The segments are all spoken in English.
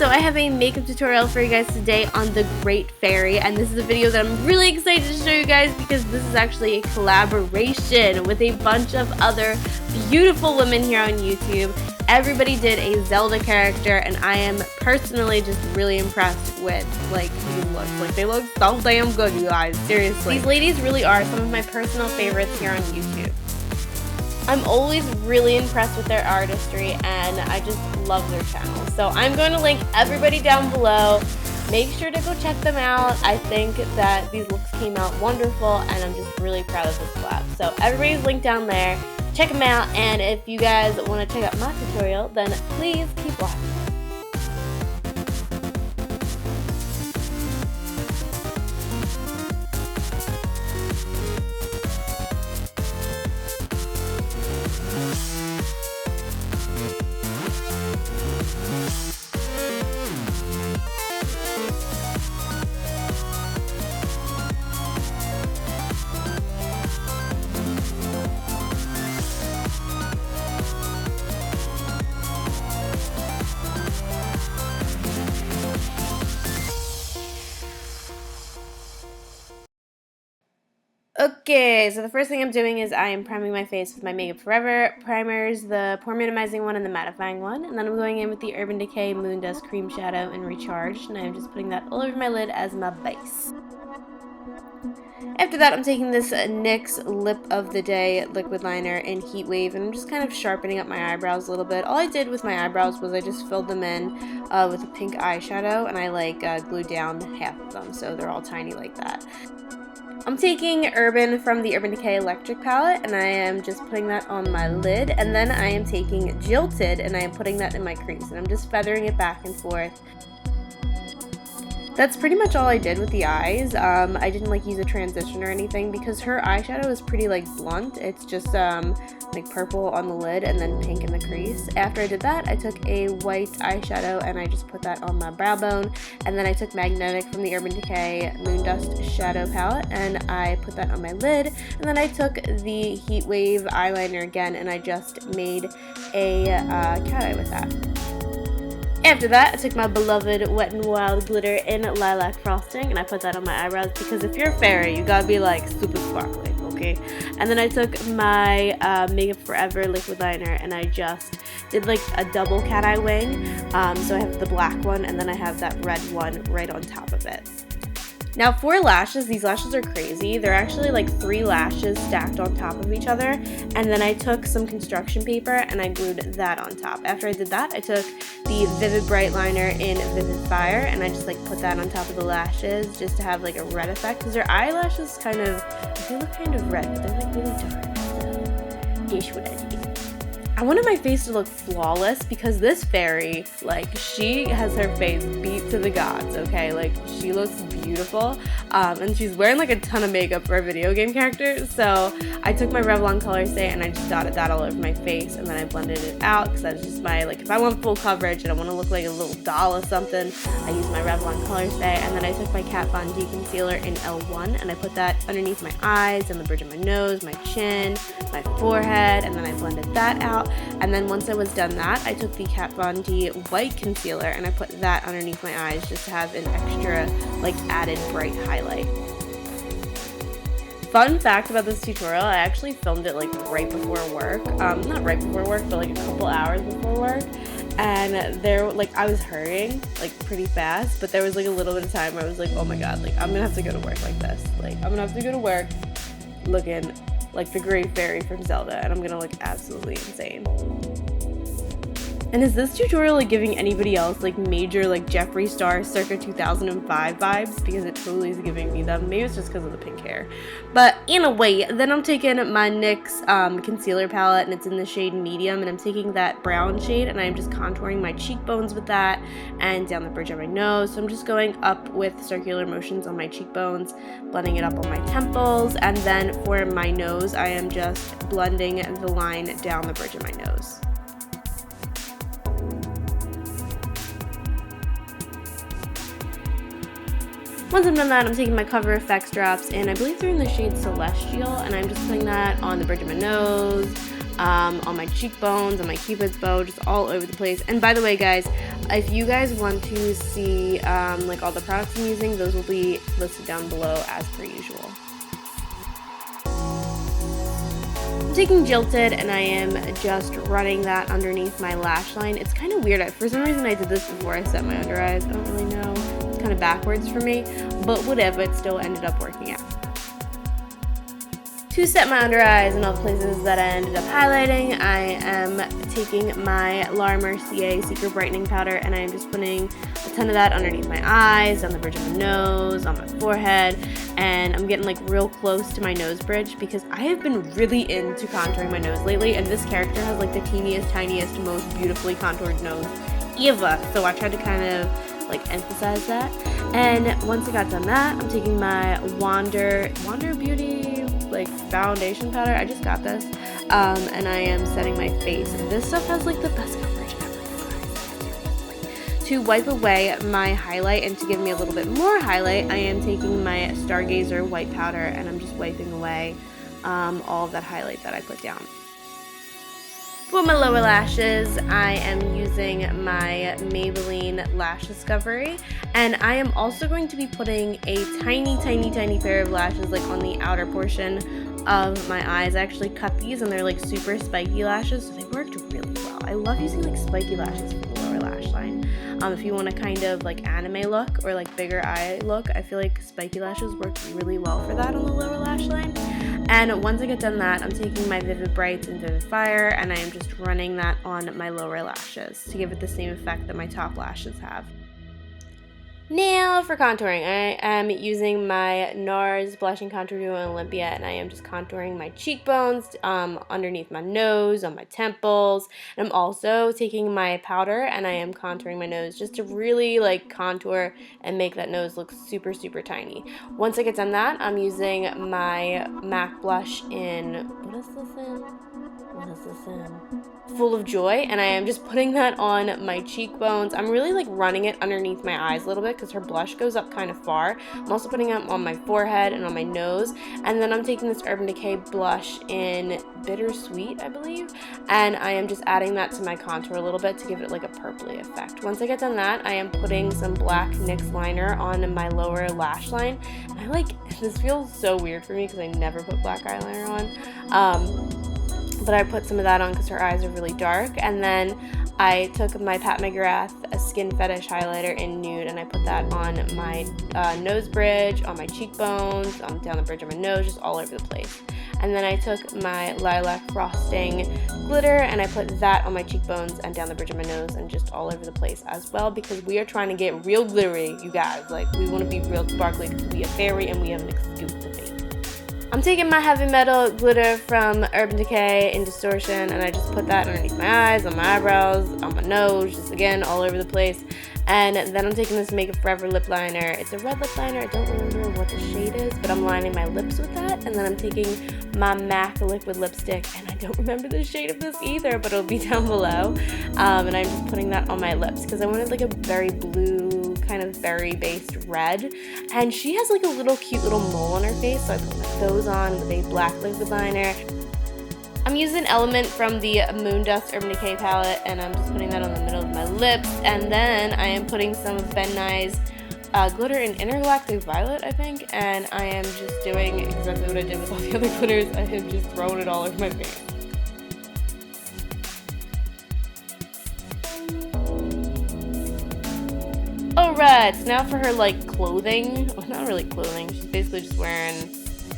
So I have a makeup tutorial for you guys today on the Great Fairy, and this is a video that I'm really excited to show you guys because this is actually a collaboration with a bunch of other beautiful women here on YouTube. Everybody did a Zelda character, and I am personally just really impressed with like these looks. Like, they look so damn good, you guys, seriously. These ladies really are some of my personal favorites here on YouTube. I'm always really impressed with their artistry, and I just love their channel. So I'm going to link everybody down below. Make sure to go check them out. I think that these looks came out wonderful, and I'm just really proud of this collab. So everybody's linked down there. Check them out, and if you guys want to check out my tutorial, then please keep watching. Okay, so the first thing I'm doing is I am priming my face with my Makeup Forever primers, the pore minimizing one and the mattifying one, and then I'm going in with the Urban Decay Moon Dust Cream Shadow and Recharged, and I'm just putting that all over my lid as my base. After that, I'm taking this NYX Lip of the Day liquid liner in Heat Wave, and I'm just kind of sharpening up my eyebrows a little bit. All I did with my eyebrows was I just filled them in with a pink eyeshadow, and I glued down half of them, so they're all tiny like that. I'm taking Urban from the Urban Decay Electric palette, and I am just putting that on my lid, and then I am taking Jilted, and I am putting that in my crease, and I'm just feathering it back and forth. That's pretty much all I did with the eyes. I didn't use a transition or anything because her eyeshadow is pretty blunt. It's just purple on the lid and then pink in the crease. After I did that, I took a white eyeshadow and I just put that on my brow bone, and then I took Magnetic from the Urban Decay Moon Dust Shadow palette and I put that on my lid, and then I took the Heat Wave eyeliner again and I just made a cat eye with that. After that, I took my beloved Wet n Wild glitter in Lilac Frosting and I put that on my eyebrows because if you're a fairy, you gotta be super sparkly, okay? And then I took my Makeup Forever liquid liner and I just did a double cat eye wing. So I have the black one and then I have that red one right on top of it. Now for lashes, these lashes are crazy. They're actually 3 lashes stacked on top of each other, and then I took some construction paper and I glued that on top. After I did that, I took the Vivid Bright liner in Vivid Fire and I just put that on top of the lashes just to have a red effect, because their eyelashes they look kind of red, but they're really dark, so ish what I do. I wanted my face to look flawless because this fairy, she has her face beat to the gods, okay? She looks beautiful, and she's wearing a ton of makeup for a video game character, so I took my Revlon Colorstay and I just dotted that all over my face, and then I blended it out because that's just my, if I want full coverage and I want to look like a little doll or something, I use my Revlon Colorstay, and then I took my Kat Von D concealer in L1 and I put that underneath my eyes and the bridge of my nose, my chin, my forehead, and then I blended that out. And then once I was done that, I took the Kat Von D white concealer and I put that underneath my eyes just to have an extra added bright highlight. Fun fact about this tutorial, I actually filmed it right before work. Not right before work, but a couple hours before work. And there, I was hurrying pretty fast, but there was a little bit of time where I was oh my god, I'm gonna have to go to work like this. I'm gonna have to go to work looking like the Great Fairy from Zelda, and I'm gonna look absolutely insane. And is this tutorial like giving anybody else like major like Jeffree Star circa 2005 vibes? Because it totally is giving me them. Maybe it's just because of the pink hair. But anyway, then I'm taking my NYX concealer palette, and it's in the shade medium, and I'm taking that brown shade and I'm just contouring my cheekbones with that and down the bridge of my nose. So I'm just going up with circular motions on my cheekbones, blending it up on my temples, and then for my nose I am just blending the line down the bridge of my nose. Once I'm done that, I'm taking my Cover FX drops, and I believe they're in the shade Celestial, and I'm just putting that on the bridge of my nose, on my cheekbones, on my cupid's bow, just all over the place. And by the way, guys, if you guys want to see like all the products I'm using, those will be listed down below as per usual. I'm taking Jilted, and I am just running that underneath my lash line. It's kind of weird. For some reason I did this before I set my under eyes. I don't really know. It's kind of backwards for me, but whatever, it still ended up working out. To set my under eyes in all the places that I ended up highlighting, I am taking my Laura Mercier Secret Brightening Powder, and I am just putting a ton of that underneath my eyes, on the bridge of my nose, on my forehead, and I'm getting like real close to my nose bridge because I have been really into contouring my nose lately, and this character has like the teeniest, tiniest, most beautifully contoured nose ever, so I tried to kind of like emphasize that. And once I got done that, I'm taking my Wander Beauty like foundation powder. I just got this, and I am setting my face, and this stuff has like the best coverage ever. To wipe away my highlight and to give me a little bit more highlight, I am taking my Stargazer white powder, and I'm just wiping away all of that highlight that I put down. For my lower lashes, I am using my Maybelline Lash Discovery, and I am also going to be putting a tiny pair of lashes like on the outer portion of my eyes. I actually cut these, and they're like super spiky lashes, so they worked really well. I love using like spiky lashes for the lower lash line. If you want a kind of like anime look or like bigger eye look, I feel like spiky lashes work really well for that on the lower lash line. And once I get done that, I'm taking my Vivid Brights and Vivid Fire, and I am just running that on my lower lashes to give it the same effect that my top lashes have. Now for contouring, I am using my NARS Blushing Contour Duo Olympia, and I am just contouring my cheekbones, underneath my nose, on my temples. And I'm also taking my powder, and I am contouring my nose just to really like contour and make that nose look super tiny. Once I get done that, I'm using my MAC blush in, what is this in? Full of Joy, and I am just putting that on my cheekbones. I'm really like running it underneath my eyes a little bit because her blush goes up kind of far. I'm also putting it on my forehead and on my nose, and then I'm taking this Urban Decay blush in Bittersweet, I believe, and I am just adding that to my contour a little bit to give it like a purpley effect. Once I get done that, I am putting some black NYX liner on my lower lash line, and I like, this feels so weird for me because I never put black eyeliner on. But I put some of that on because her eyes are really dark, and then I took my Pat McGrath Skin Fetish highlighter in Nude, and I put that on my nose bridge, on my cheekbones, down the bridge of my nose, just all over the place. And then I took my Lilac Frosting glitter, and I put that on my cheekbones and down the bridge of my nose and just all over the place as well, because we are trying to get real glittery, you guys. Like, we want to be real sparkly because we are fairy and we have an excuse to be. I'm taking my Heavy Metal glitter from Urban Decay in Distortion, and I just put that underneath my eyes, on my eyebrows, on my nose, just again all over the place. And then I'm taking this Makeup Forever lip liner. It's a red lip liner. I don't remember what the shade is, but I'm lining my lips with that. And then I'm taking my MAC liquid lipstick, and I don't remember the shade of this either, but it'll be down below. And I'm just putting that on my lips because I wanted like a very blue, kind of berry-based red. And she has like a little cute little mole on her face, so I put those on with a black liquid liner. I'm using Element from the Moondust Urban Decay palette, and I'm just putting that on the middle of my lips. And then I am putting some of Ben Nye's glitter in Intergalactic Violet, I think. And I am just doing exactly what I did with all the other glitters. I am just throwing it all over my face. Alright, so now for her like clothing. Well, not really clothing. She's basically just wearing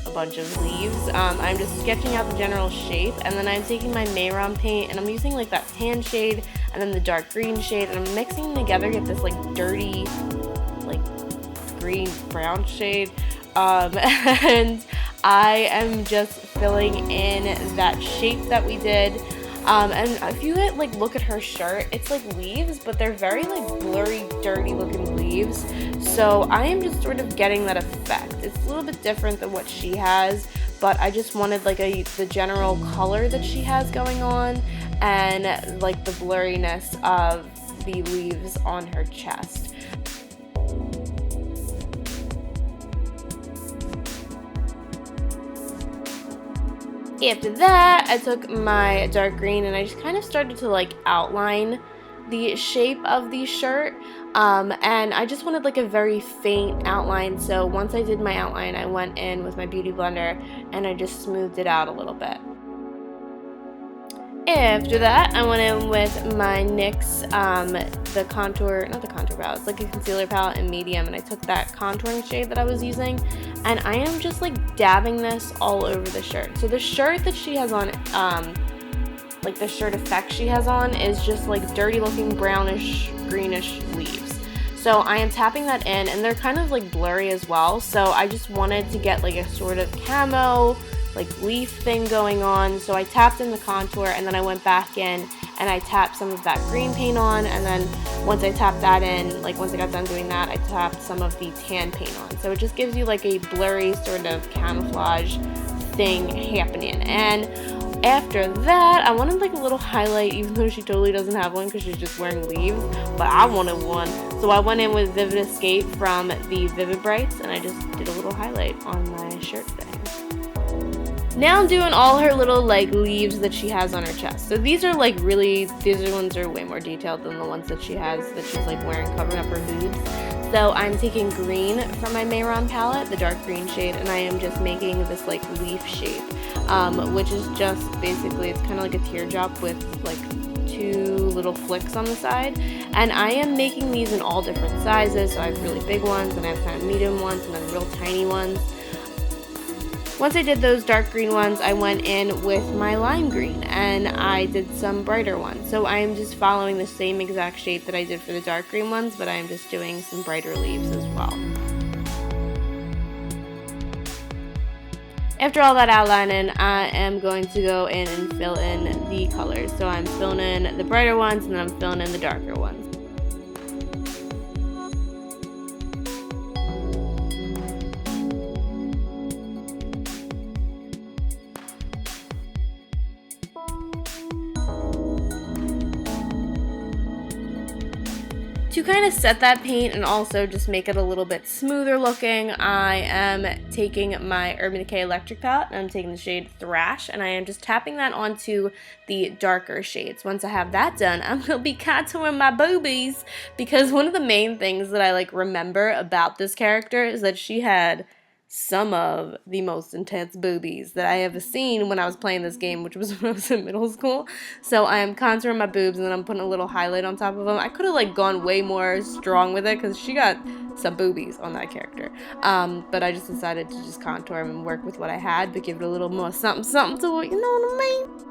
a bunch of leaves. I'm just sketching out the general shape, and then I'm taking my Mehron paint, and I'm using like that tan shade and then the dark green shade, and I'm mixing them together to get this like dirty, like green brown shade. And I am just filling in that shape that we did. And if you like look at her shirt, it's like leaves, but they're very like blurry, dirty looking leaves. So I am just sort of getting that effect. It's a little bit different than what she has, but I just wanted like the general color that she has going on, and like the blurriness of the leaves on her chest. After that, I took my dark green and I just kind of started to like outline the shape of the shirt, and I just wanted like a very faint outline. So once I did my outline, I went in with my beauty blender and I just smoothed it out a little bit. After that, I went in with my NYX, the contour, not the contour palette, it's like a concealer palette in medium, and I took that contouring shade that I was using, and I am just like dabbing this all over the shirt. So the shirt that she has on, like the shirt effect she has on, is just like dirty looking brownish, greenish leaves. So I am tapping that in, and they're kind of like blurry as well, so I just wanted to get like a sort of camo, like leaf thing going on. So I tapped in the contour, and then I went back in and I tapped some of that green paint on, and then once I tapped that in, like once I got done doing that, I tapped some of the tan paint on. So it just gives you like a blurry sort of camouflage thing happening. And after that, I wanted like a little highlight, even though she totally doesn't have one because she's just wearing leaves, but I wanted one. So I went in with Vivid Escape from the Vivid Brights, and I just did a little highlight on my shirt thing. Now I'm doing all her little like leaves that she has on her chest. So these are like really, these ones are way more detailed than the ones that she has that she's like wearing covering up her boobs. So I'm taking green from my Mehron palette, the dark green shade, and I am just making this like leaf shape, which is just basically, it's kind of like a teardrop with like two little flicks on the side. And I am making these in all different sizes. So I have really big ones, and I have kind of medium ones, and then real tiny ones. Once I did those dark green ones, I went in with my lime green and I did some brighter ones. So I am just following the same exact shape that I did for the dark green ones, but I am just doing some brighter leaves as well. After all that outlining, I am going to go in and fill in the colors. So I'm filling in the brighter ones, and then I'm filling in the darker ones. To kind of set that paint and also just make it a little bit smoother looking, I am taking my Urban Decay Electric palette, and I'm taking the shade Thrash, and I am just tapping that onto the darker shades. Once I have that done, I'm going to be contouring my boobies, because one of the main things that I like remember about this character is that she had some of the most intense boobies that I have seen when I was playing this game, which was when I was in middle school. So I am contouring my boobs, and then I'm putting a little highlight on top of them. I could have like gone way more strong with it because she got some boobies on that character. But I just decided to just contour and work with what I had, but give it a little more something to it, you know what I mean?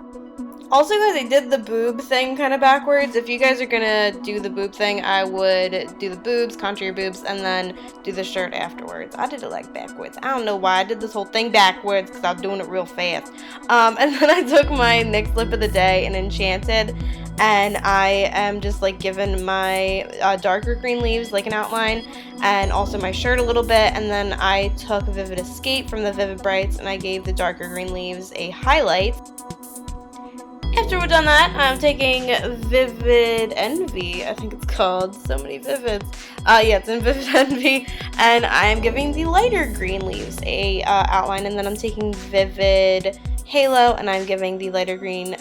Also, guys, I did the boob thing kind of backwards. If you guys are gonna do the boob thing, I would do the boobs, contour your boobs, and then do the shirt afterwards. I did it like backwards. I don't know why I did this whole thing backwards, because I was doing it real fast. And then I took my NYX lip of the day in Enchanted, and I am just like giving my darker green leaves like an outline, and also my shirt a little bit. And then I took Vivid Escape from the Vivid Brights, and I gave the darker green leaves a highlight. After we're done that, I'm taking Vivid Envy, I think it's called. So many Vivids. Yeah, it's in Vivid Envy. And I'm giving the lighter green leaves a outline. And then I'm taking Vivid Halo, and I'm giving the lighter green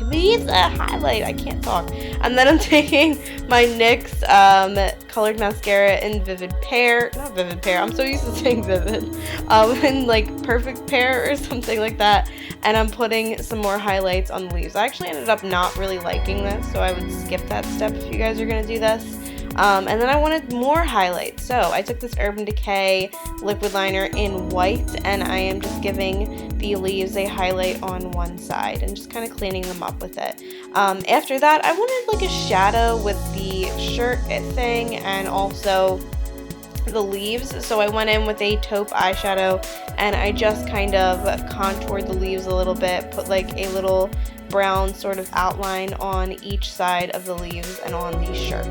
leaves a highlight. I can't talk. And then I'm taking my NYX colored mascara in Vivid Pear. Not Vivid Pear. I'm so used to saying Vivid. In like Perfect Pear or something like that. And I'm putting some more highlights on the leaves. I actually ended up not really liking this, so I would skip that step if you guys are going to do this. And then I wanted more highlights, so I took this Urban Decay liquid liner in white, and I am just giving the leaves a highlight on one side and just kind of cleaning them up with it. After that, I wanted like a shadow with the shirt thing and also the leaves, so I went in with a taupe eyeshadow and I just kind of contoured the leaves a little bit, put like a little brown sort of outline on each side of the leaves and on the shirt.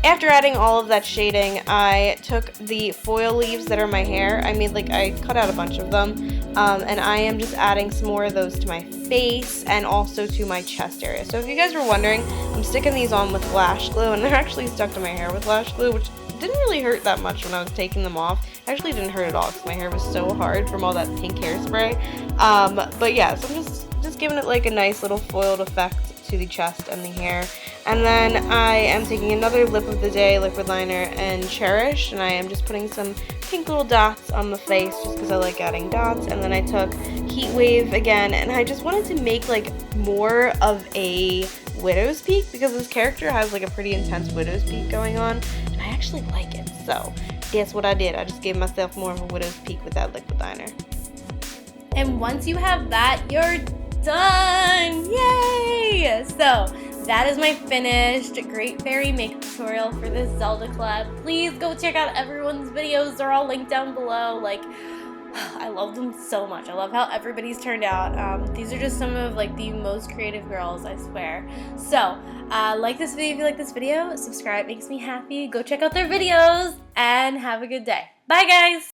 After adding all of that shading, I took the foil leaves that are my hair. I cut out a bunch of them, and I am just adding some more of those to my face and also to my chest area. So if you guys were wondering, I'm sticking these on with lash glue, and they're actually stuck to my hair with lash glue, which didn't really hurt that much when I was taking them off. Actually didn't hurt at all because my hair was so hard from all that pink hairspray. But yeah, so I'm just giving it like a nice little foiled effect to the chest and the hair. And then I am taking another Lip of the Day liquid liner and Cherish, and I am just putting some pink little dots on the face just because I like adding dots. And then I took Heat Wave again, and I just wanted to make like more of a widow's peak because this character has like a pretty intense widow's peak going on, and I actually like it. So guess what I did? I just gave myself more of a widow's peak with that liquid liner. And once you have that, you're done! Yay! So that is my finished Great Fairy makeup tutorial for this Zelda collab. Please go check out everyone's videos. They're all linked down below. Like, I love them so much. I love how everybody's turned out. These are just some of like the most creative girls, I swear. So, like this video if you like this video. Subscribe, makes me happy. Go check out their videos and have a good day. Bye, guys!